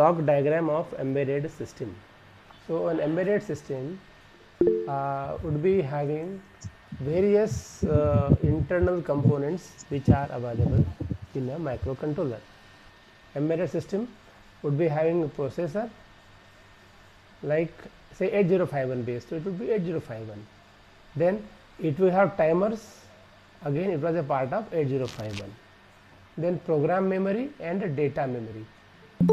block diagram of embedded system. So an embedded system would be having various internal components which are available in a microcontroller. Embedded system would be having a processor like say 8051 based, so it would be 8051. Then it will have timers, again it was a part of 8051. Then program memory and data memory,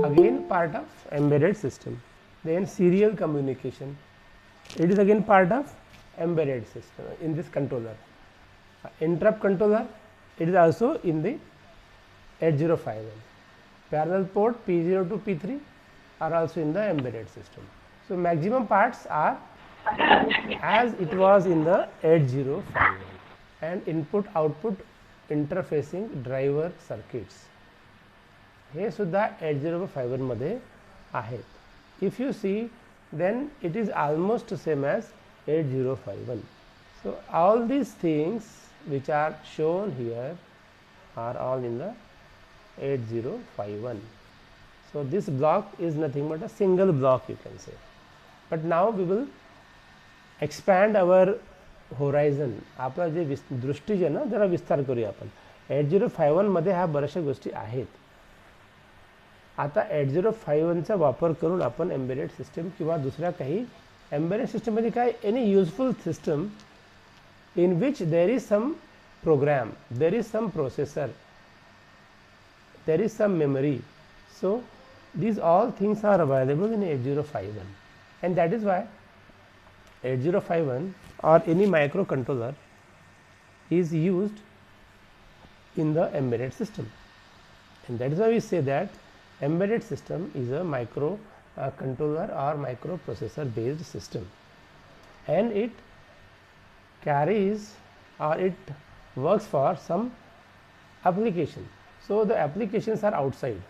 again part of embedded system. Then serial communication, it is again part of embedded system in this controller. Interrupt controller, it is also in the 8051. Parallel port P0 to P3 are also in the embedded system. So maximum parts are as it was in the 8051, and input output interfacing driver circuits हे सुद्धा 8051 मध्ये आहेत. If you see, then it is almost same as 8051. So all these things which are shown here are all in the 8051. So this block is nothing but a single block, you can say. But now we will expand our horizon. आपला जे दृष्टी जे ना जरा विस्तार करूया आपण. 8051 मध्ये ह्या बऱ्याचशा गोष्टी आहेत. आता 8051 चा वापर करून आपण एम्बेडेड सिस्टम किंवा दुसऱ्या काही एम्बेडेड सिस्टम मध्ये काय any useful system in which there is some program, there is some processor, there is some memory. So these all things are available in 8051, and that is why 8051 or any microcontroller is used in the embedded system, and that is why we say that embedded system is a microcontroller or microprocessor based system, and it carries or it works for some application. So the applications are outside.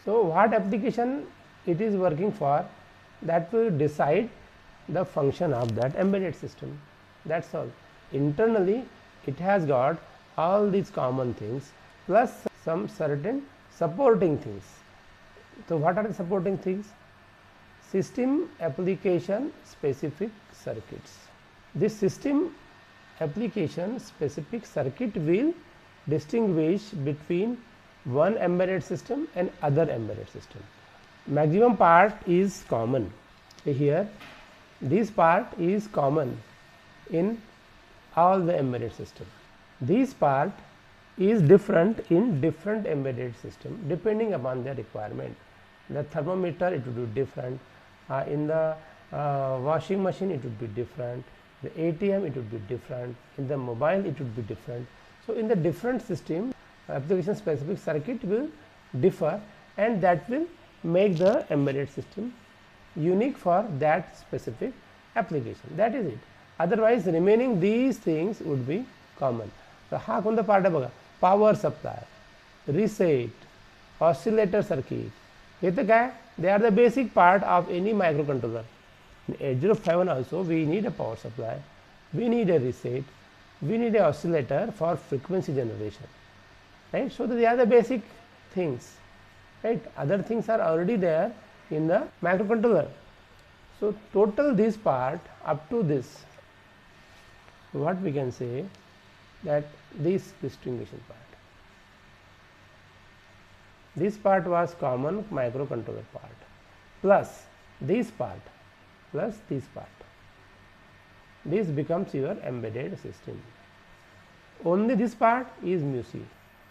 So what application it is working for, that will decide the function of that embedded system. That's all. Internally it has got all these common things plus some certain supporting things. So what are the supporting things? System application specific circuits. This system application specific circuit will distinguish between one embedded system and other embedded system. Maximum part is common here. This part is common in all the embedded system. This part is different in different embedded system depending upon their requirement. The thermometer, it would be different. In the washing machine, it would be different. The ATM, it would be different. In the mobile, it would be different. So in the different system, application specific circuit will differ, and that will make the embedded system unique for that specific application. That is it. Otherwise remaining these things would be common. So हा कोणता part आहे बघा, power supply, reset, oscillator circuit, हे तर काय, they are the basic part of any microcontroller. In 8051 also we need a power supply, we need a reset, we need a oscillator for frequency generation, right? So they are the basic things, right? Other things are already there in the microcontroller. So total this part up to this, what we can say, that this distinguishing part, this part was common microcontroller part plus this part plus this part. This becomes your embedded system. Only this part is MUSI,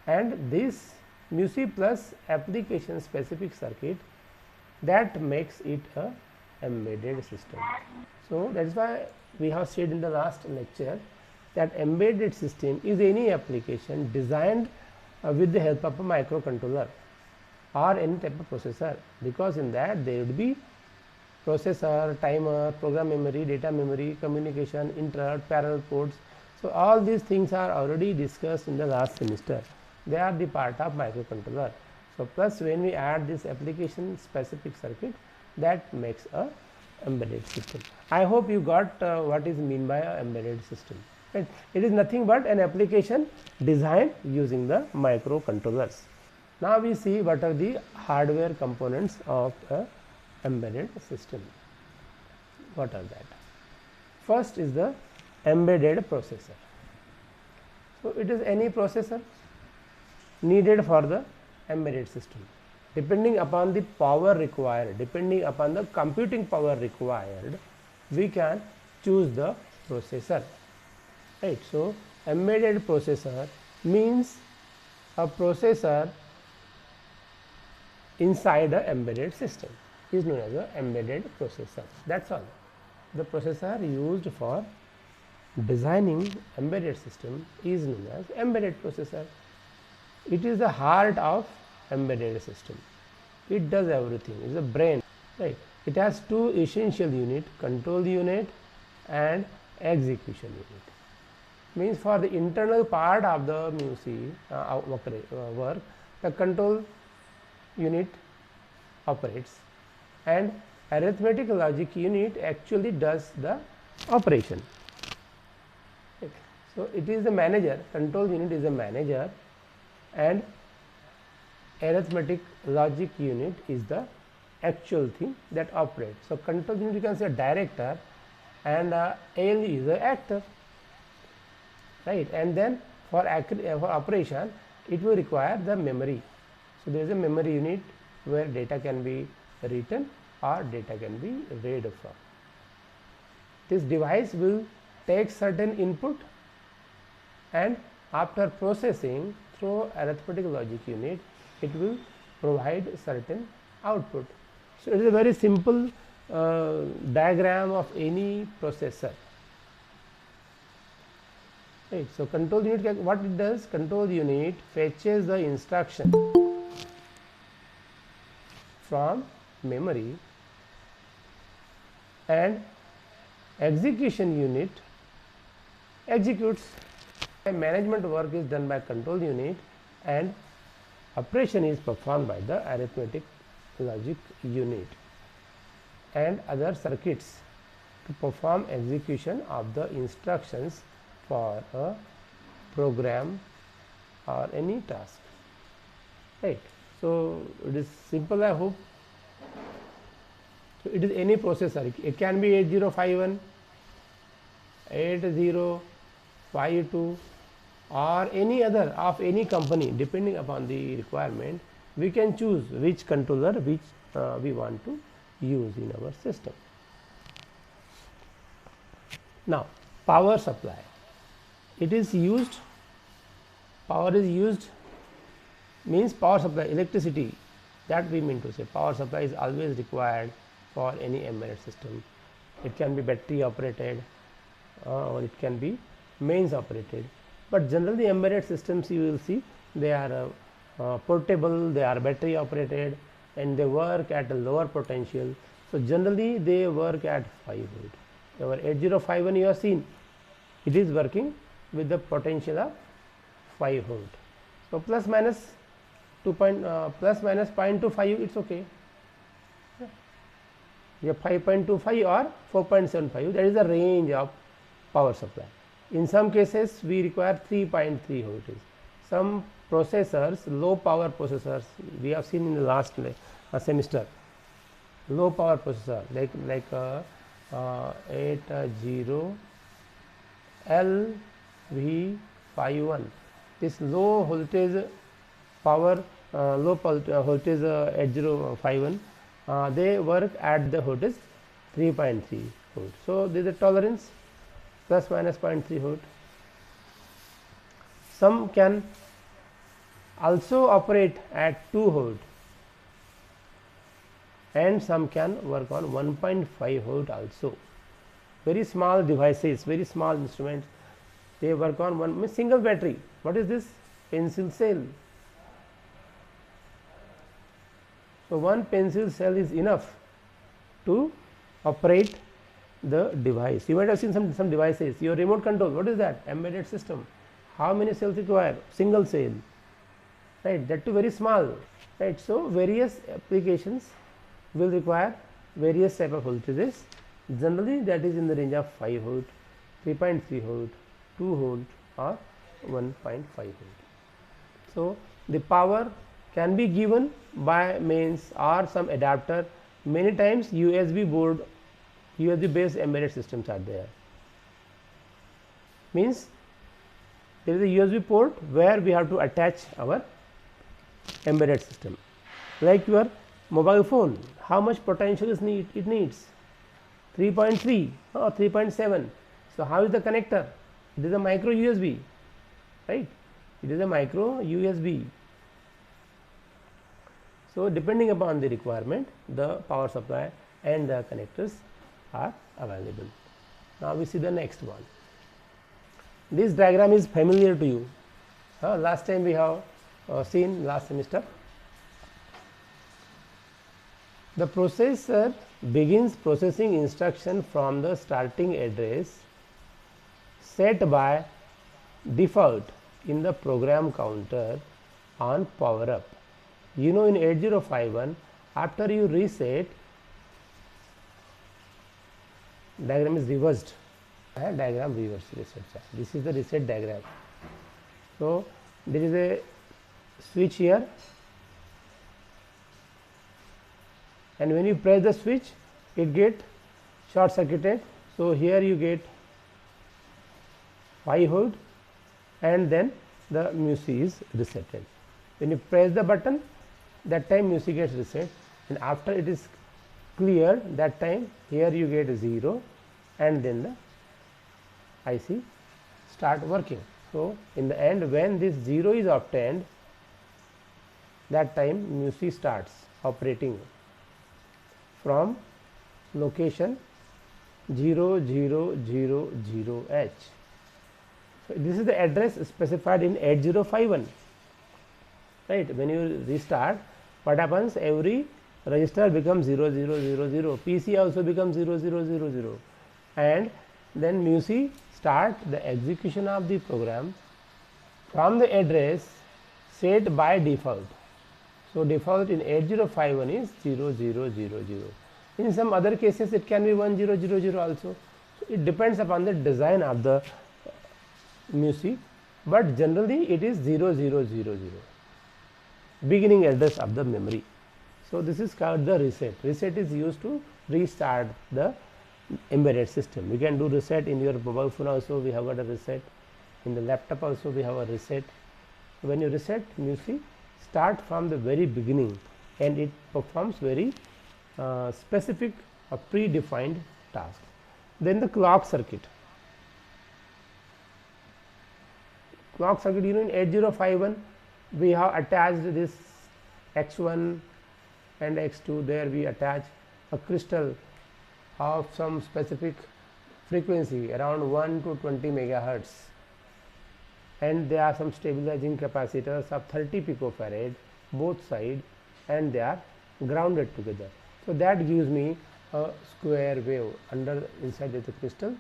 and this MUSI plus application specific circuit, that makes it a embedded system. So that is why we have said in the last lecture that embedded system is any application designed with the help of a microcontroller or any type of processor, because in that there would be processor, timer, program memory, data memory, communication, interrupt, parallel ports. So all these things are already discussed in the last semester. They are the part of microcontroller. So plus when we add this application specific circuit, that makes a embedded system. I hope you got what is mean by a embedded system. Right? It is nothing but an application designed using the microcontrollers. Now we see what are the hardware components of a embedded system. What are that? First is the embedded processor. So it is any processor needed for the embedded system. Depending upon the power required, depending upon the computing power required, we can choose the processor, right? So embedded processor means a processor inside a embedded system is known as a embedded processor. That's all. The processor used for designing embedded system is known as embedded processor. It is the heart of embedded system. It does everything. It's the brain, right? It has two essential unit, control unit and execution unit. Means for the internal part of the work, the control unit operates and arithmetic logic unit actually does the operation. So it is the manager, control unit is the manager and arithmetic logic unit is the actual thing that operates. So control unit you can say director and ALU is the actor, right? And then for operation it will require the memory. So there is a memory unit where data can be written or data can be read from. This device will take certain input and after processing through arithmetic logic unit, it will provide certain output. So it is a very simple diagram of any processor. Right. So control unit, what it does? Control unit fetches the instruction from memory and execution unit executes. Management work is done by control unit and operation is performed by the arithmetic logic unit and other circuits to perform execution of the instructions for a program or any task, right? So it is simple, I hope. So it is any processor. It can be 8051, 8052 or any other of any company. Depending upon the requirement, we can choose which controller which we want to use in our system. Now power supply, it is used, power is used means power supply, electricity, that we mean to say. Power supply is always required for any embedded system. It can be battery operated or it can be mains operated, but generally embedded systems you will see they are portable, they are battery operated and they work at a lower potential. So generally they work at 5 volt. Our 8051 you have seen, it is working with the potential of 5 volt. So plus minus 0.25, it's okay. Yeah, 5.25 or 4.75, that is the range of power supply. In some cases we require 3.3 voltage. Some processors, low power processors, we have seen in the last semester, low power processor like 80LV51, this low voltage power, low voltage 8051, they work at the voltage 3.3 volt. So there is a tolerance plus minus 0.3 volt. Some can also operate at 2 volt and some can work on 1.5 volt also. Very small devices, very small instruments, they work on one single battery. What is this? Pencil cell. So one pencil cell is enough to operate the device. You might have seen some devices, your remote control, what is that? Embedded system. How many cells require? Single cell, right? That too very small, right? So various applications will require various type of voltages. Generally that is in the range of 5 volt, 3.3 volt, 2 volt or 1.5 volt. So the power can be given by means or some adapter. Many times USB board, USB based embedded systems are there. Means there is a USB port where we have to attach our embedded system. Like your mobile phone, how much potential is it needs? 3.3 or 3.7. So how is the connector? It is a micro USB, right? It is a micro USB. So depending upon the requirement, the power supply and the connectors are available. Now we see the next one. This diagram is familiar to you. Last time we have seen last semester. The processor begins processing instruction from the starting address set by default in the program counter on power up. You know, in 8051, after you reset, diagram is reversed. Diagram reversed, reset. This is the reset diagram. So there is a switch here, and when you press the switch, it get short circuited. So here you get 5 volt, and then the music is resetted. When you press the button, that time music gets reset, and after it is cleared, that time here you get 0, and then the IC start working. So in the end, when this 0 is obtained, that time music starts operating from location 0000H. So this is the address specified in 8051, right? When you restart, what happens? Every register becomes 0000, PC also becomes 0000, and then music start the execution of the program from the address set by default. So default in 8051 is 0000. In some other cases it can be 1000 also. So it depends upon the design of the music, but generally it is 0000, beginning address of the memory. So this is called the reset. Reset is used to restart the embedded system. We can do reset in your mobile phone also, we have got a reset. In the laptop also we have a reset. When you reset, music start from the very beginning, and it performs very specific or predefined task. Then the clock circuit. Clock circuit, you know, in 8051 we have attached this X1 and X2. There we attach a crystal of some specific frequency around 1 to 20 megahertz, and there are some stabilizing capacitors of 30 picofarad both sides, and they are grounded together. So that gives me a square wave inside the crystal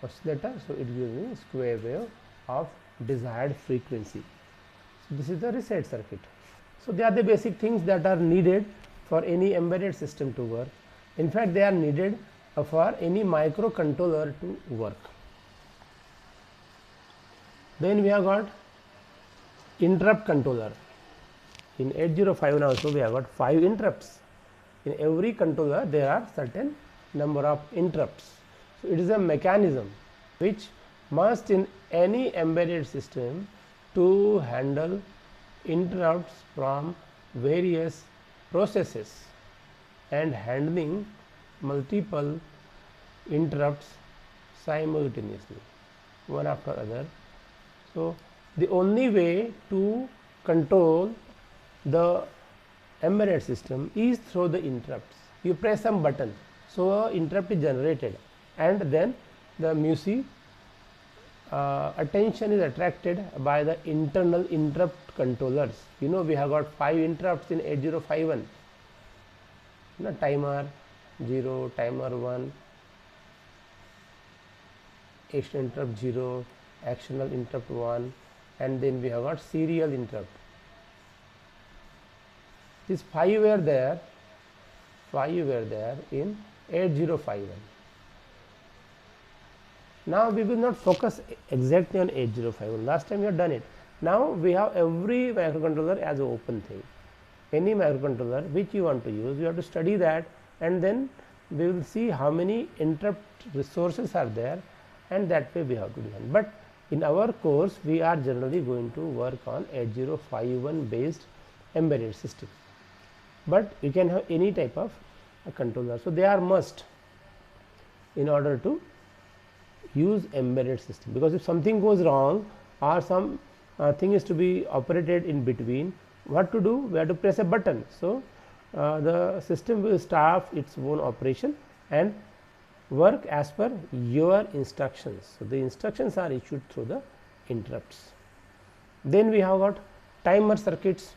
oscillator. So it gives me a square wave of desired frequency. So this is the reset circuit. So they are the basic things that are needed for any embedded system to work. In fact, they are needed for any microcontroller to work. Then we have got interrupt controller. In 8051 also we have got 5 interrupts. In every controller there are certain number of interrupts. So it is a mechanism which must in any embedded system to handle interrupts from various processes and handling multiple interrupts simultaneously, one after other. So the only way to control the embedded system is through the interrupts. You press some button, so an interrupt is generated, and then the music attention is attracted by the internal interrupt controllers. You know, we have got 5 interrupts in 8051. You know, timer 0, timer 1, action interrupt 0, actional interrupt 1, and then we have got serial interrupt. These 5 were there in 8051. Now we will not focus exactly on 8051. Last time we have done it. Now we have every microcontroller as an open thing. any microcontroller which you want to use, you have to study that, and then we will see how many interrupt resources are there, and that way we have to learn. But in our course we are generally going to work on 8051 based embedded system, but you can have any type of a controller. So they are must in order to use embedded system, because if something goes wrong or some thing is to be operated in between, what to do? We have to press a button. So the system will start its own operation and work as per your instructions. So the instructions are issued through the interrupts. Then we have got timer circuits.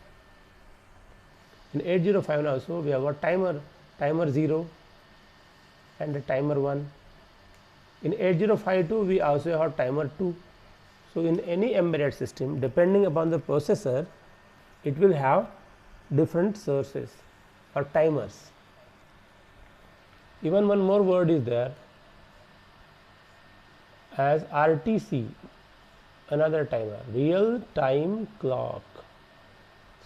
In 8051 also we have got timer 0 and a timer 1. In 8052 we also have timer 2. So in any embedded system, depending upon the processor, it will have different sources or timers. Even one more word is there as RTC, another timer, real time clock.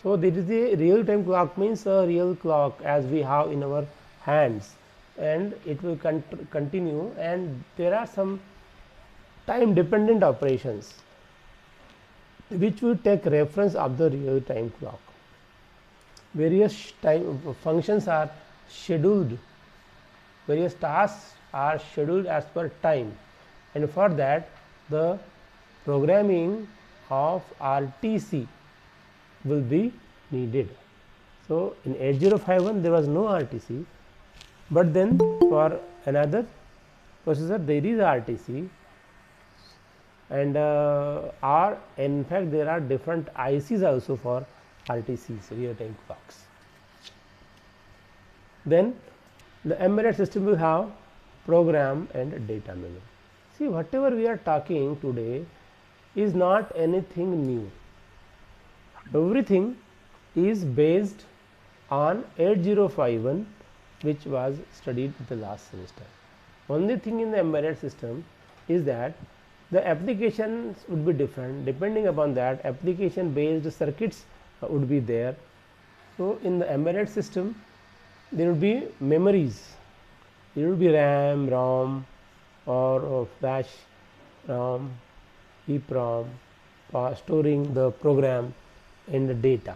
So this is a real time clock, means a real clock as we have in our hands, and it will continue, and there are some time dependent operations which will take reference of the real time clock. Various time functions are scheduled, various tasks are scheduled as per time, and for that the programming of RTC will be needed. So in 8051 there was no RTC, but then for another processor there is RTC, and in fact there are different ICs also for RTCs, real time clocks. Then the embedded system will have program and data memory. See, whatever we are talking today is not anything new. Everything is based on 8051 which was studied in the last semester. Only thing in the embedded system is that the applications would be different. Depending upon that, application based circuits would be there. So in the embedded system there will be memories, there will be RAM, ROM or flash ROM, EEPROM for storing the program and the data.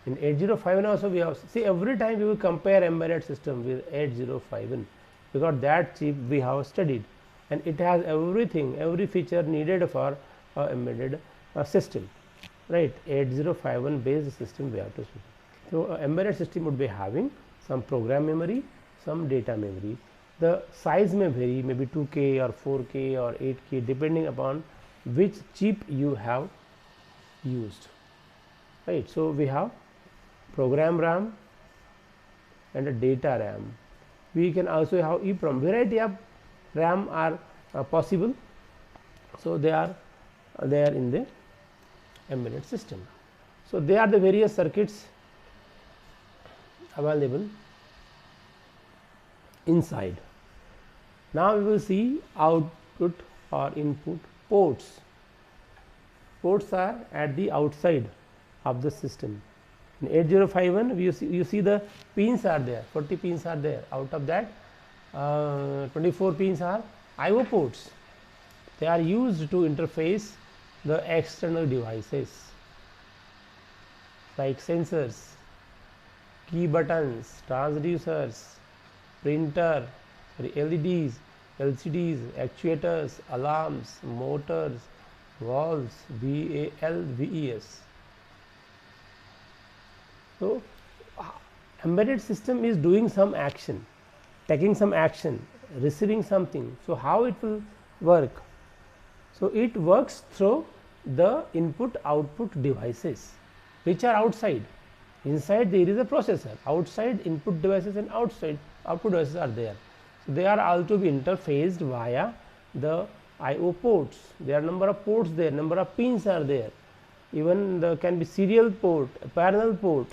In 8051 also we have, see, every time we will compare embedded system with 8051 because that chip we have studied, and it has everything, every feature needed for embedded system, right? 8051 based system we have to see. So embedded system would be having some program memory, some data memory. The size may vary, maybe 2K or 4K or 8K depending upon which chip you have used, right? So we have program RAM and a data RAM. We can also have EEPROM. Variety of RAM are possible, so they are there in the embedded system. So they are the various circuits available inside. Now we will see output or input ports. Ports are at the outside of the system. In 8051 you see the pins are there, 40 pins are there. Out of that 24 pins are IO ports. They are used to interface the external devices like sensors, key buttons, transducers, printer, LEDs, LCDs, actuators, alarms, motors, valves, VAL, VES. So embedded system is doing some action, taking some action, receiving something. So how it will work? So it works through the input output devices which are outside. Inside there is a processor, outside input devices and outside output devices are there. So they are all to be interfaced via the IO ports. There are number of ports there, number of pins are there. Even there can be serial port, parallel port.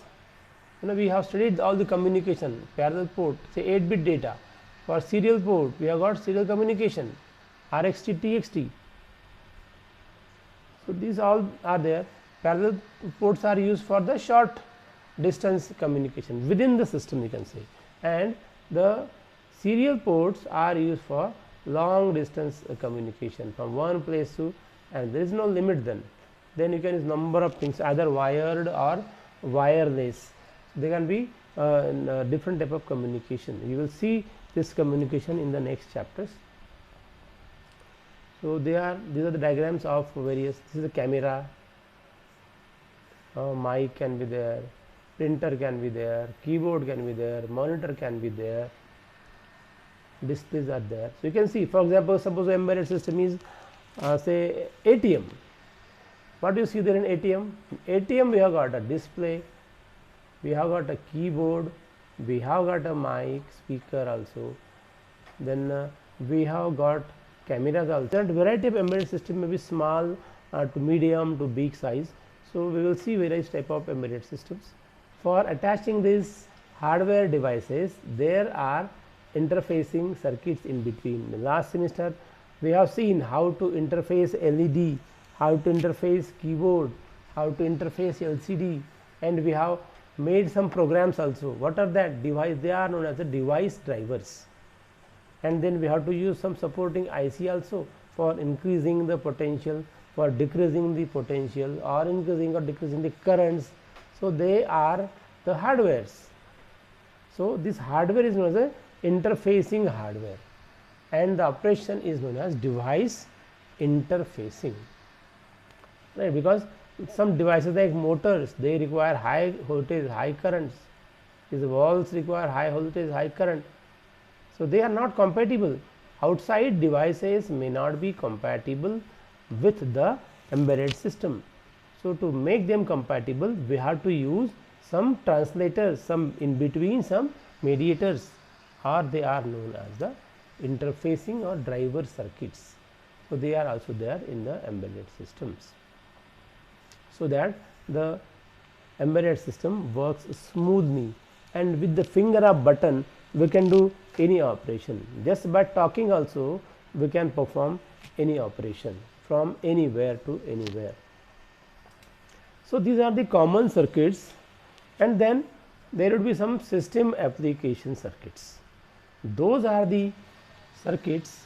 You know, we have studied all the communication, parallel port, say 8-bit data. For serial port, we have got serial communication, RxT, TXT. So these all are there. Parallel ports are used for the short distance communication within the system, you can say, and the serial ports are used for long distance communication from one place to, and there is no limit then you can use number of things, either wired or wireless. They can be different type of communication. You will see this communication in the next chapters. So these are the diagrams of various. This is a camera, mic can be there, printer can be there, keyboard can be there, monitor can be there, displays are there. So you can see, for example, suppose embedded system is say ATM. What do you see there in ATM? In ATM we have got a display, we have got a keyboard, we have got a mic, speaker also, then we have got cameras also. That variety of embedded system may be small to medium to big size. So we will see various type of embedded systems. For attaching these hardware devices, there are interfacing circuits in between. The last semester we have seen how to interface LED, how to interface keyboard, how to interface LCD, and we have made some programs also. What are that device? They are known as the device drivers. And then we have to use some supporting IC also for increasing the potential, for decreasing the potential, or increasing or decreasing the currents. So they are the hardwares. So this hardware is known as a interfacing hardware, and the operation is known as device interfacing, right? Because some devices like motors, they require high voltage, high currents. These valves require high voltage, high current. So they are not compatible. Outside devices may not be compatible with the embedded system. So to make them compatible, we have to use some translators, some in between, some mediators, or they are known as the interfacing or driver circuits. So they are also there in the embedded systems, so that the embedded system works smoothly, and with the finger of button we can do any operation. Just by talking also we can perform any operation from anywhere to anywhere. So these are the common circuits, and then there would be some system application circuits. Those are the circuits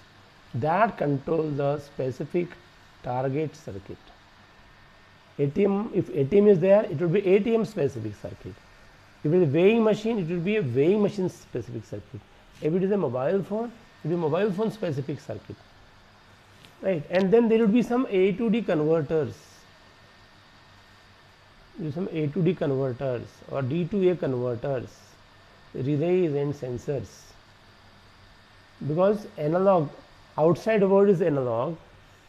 that control the specific target circuit. ATM, if ATM is there, it will be ATM specific circuit. If it is a weighing machine, it will be a weighing machine specific circuit. If it is a mobile phone, it will be a mobile phone specific circuit, right? And then there will be some A to D converters, some A to D converters or D to A converters, relays and sensors. Because analog, outside world is analog,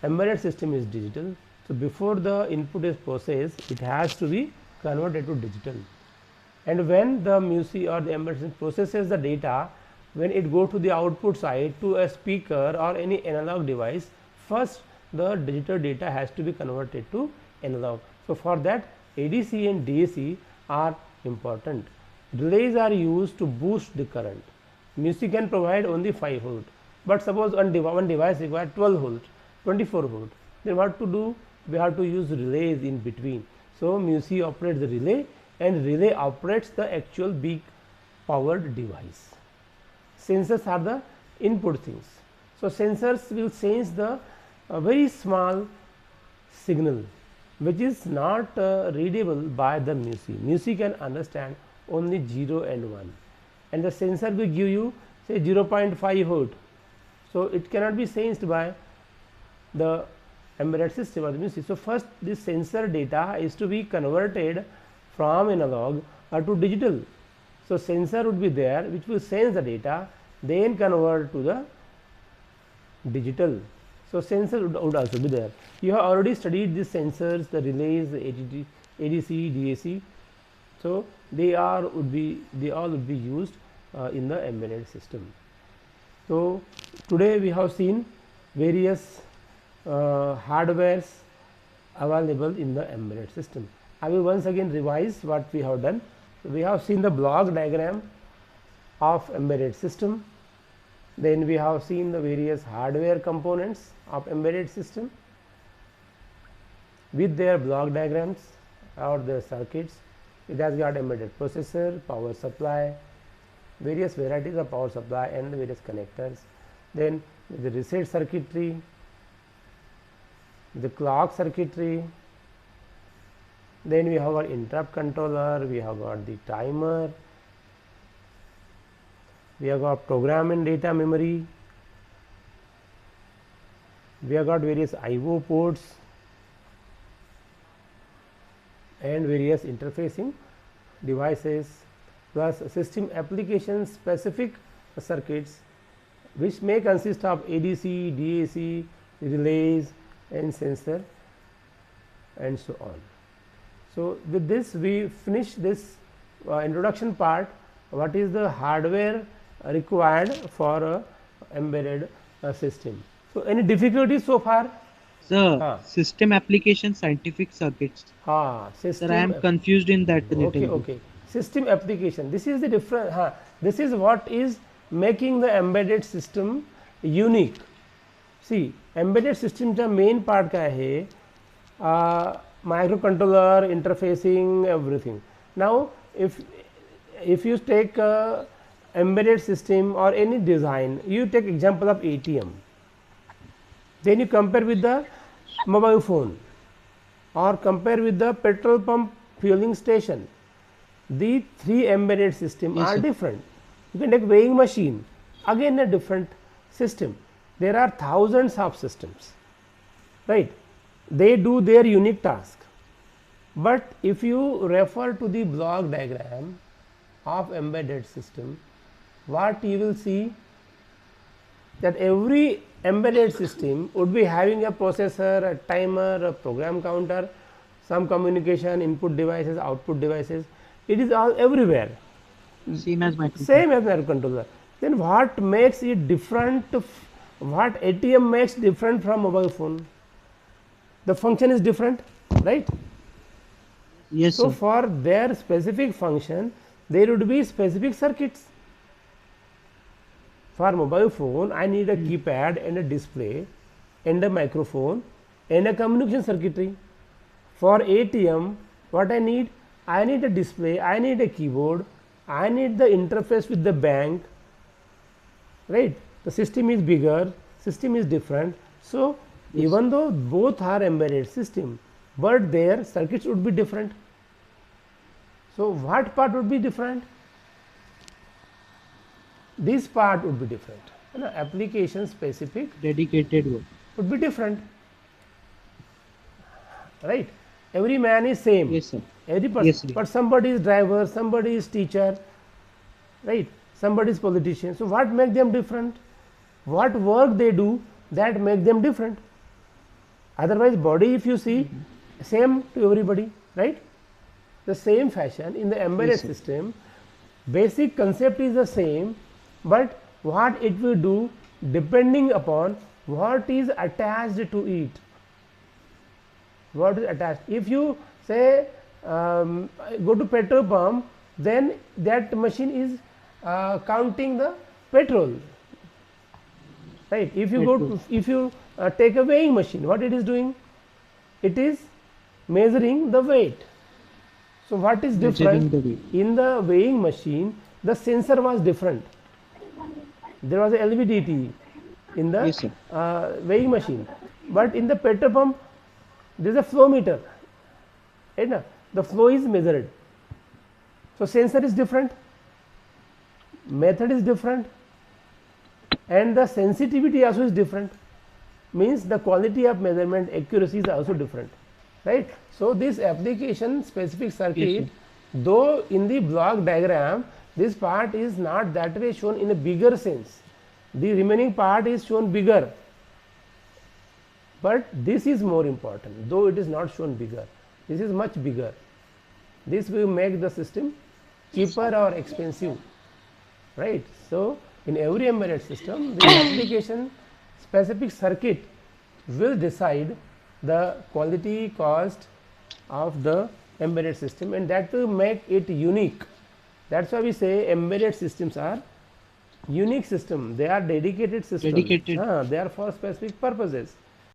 embedded system is digital. So before the input is processed, it has to be converted to digital. And when the MUSI or the embedded system processes the data, when it go to the output side to a speaker or any analog device, first the digital data has to be converted to analog. So for that, ADC and DAC are important. Relays are used to boost the current. MUSI can provide only 5 volt, but suppose one device requires 12 volt, 24 volt, then what to do? We have to use relays in between. So MUSI operates the relay, and relay operates the actual big powered device. Sensors are the input things. So sensors will sense the very small signal which is not readable by the MUSI. MUSI can understand only 0 and 1, and the sensor will give you say 0.5 volt. So it cannot be sensed by the embedded system or the MUSI. So first this sensor data is to be converted from analog to digital. So sensor would be there which will sense the data, then convert to the digital. So sensor would also be there. You have already studied the sensors, the relays, the ADC, DAC. So they all would be used in the embedded system. So today we have seen various hardwares available in the embedded system. I will once again revise what we have done. So we have seen the block diagram of embedded system. Then we have seen the various hardware components of embedded system with their block diagrams or their circuits. It has got embedded processor, power supply, various varieties of power supply and various connectors. Then the reset circuitry, the clock circuitry, then we have our interrupt controller, we have got the timer, we have got program and data memory, we have got various I/O ports and various interfacing devices, plus system application specific circuits which may consist of ADC, DAC, relays and sensor and so on. So, with this we finish this introduction part, what is the hardware required for a embedded system. So, any difficulties so far? Sir, system application scientific circuits. System. Sir, I am confused in that. Okay. System application. This is the different. This is what is making the embedded system unique. See, embedded system का main part क्या है? Microcontroller, interfacing, everything. Now, if you take embedded system or any design, you take example of ATM. Then you compare with the mobile phone or compare with the petrol pump fueling station. The three embedded systems are different. You can take weighing machine, again a different system. There are thousands of systems, right? They do their unique task. But if you refer to the block diagram of embedded system, what you will see that every embedded system would be having a processor, a timer, a program counter, some communication, input devices, output devices. It is all everywhere. Same as microcontroller. Then what makes it different? What ATM makes different from mobile phone? The function is different, right? Yes. So, sir. for their specific function, there would be specific circuits. For mobile phone, I need a keypad and a display and a microphone and a communication circuitry. For ATM, what I need? I need a display, I need a keyboard, I need the interface with the bank, right? The system is bigger, system is different. So, even though both are embedded system, but their circuits would be different. So, what part would be different? This part would be different. Application specific Dedicated work would be different, right? Every man is same. Yes, sir. Every person, Yes, sir. but somebody is driver, somebody is teacher, right? Somebody is politician. So, what makes them different? What work they do that make them different? Otherwise, body if you see same to everybody, right? The same fashion in the embedded system, basic concept is the same, but what it will do depending upon what is attached to it. What is attached? If you say go to petrol pump, then that machine is counting the petrol, right? If you go to, if you take a weighing machine, what it is doing? It is measuring the weight. So, what is different? In the weighing machine, the sensor was different. There was a LVDT in the weighing machine, but in the petrol pump, there is a flow meter. Right? The flow is measured. So, sensor is different, method is different, and the sensitivity also is different. Means the quality of measurement accuracy is also different, right? So, this application specific circuit, though in the block diagram this part is not that way shown in a bigger sense, the remaining part is shown bigger, but this is more important, though it is not shown bigger, this is much bigger. This will make the system cheaper or expensive, right? So, in every embedded system, the application specific circuit will decide the quality cost of the embedded system, and that will make it unique. That is why we say embedded systems are unique system, they are dedicated systems, they are for specific purposes.